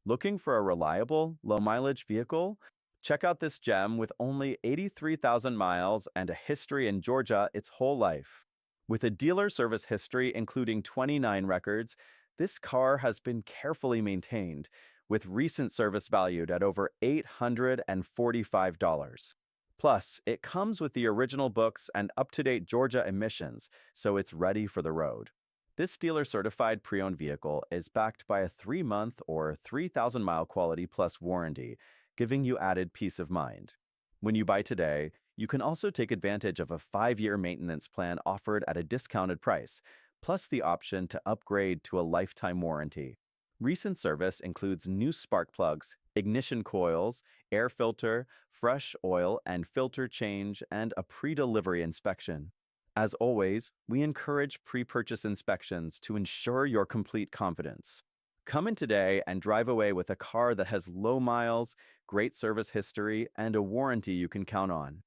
Looking for a reliable, low-mileage vehicle? Check out this gem with only 83,000 miles and a history in Georgia its whole life. With a dealer service history including 29 records, this car has been carefully maintained, with recent service valued at over $845. Plus, it comes with the original books and up-to-date Georgia emissions, so it's ready for the road. This dealer-certified pre-owned vehicle is backed by a 3-month or 3,000-mile quality plus warranty, giving you added peace of mind. When you buy today, you can also take advantage of a 5-year maintenance plan offered at a discounted price, plus the option to upgrade to a lifetime warranty. Recent service includes new spark plugs, ignition coils, air filter, fresh oil and filter change, and a pre-delivery inspection. As always, we encourage pre-purchase inspections to ensure your complete confidence. Come in today and drive away with a car that has low miles, great service history, and a warranty you can count on.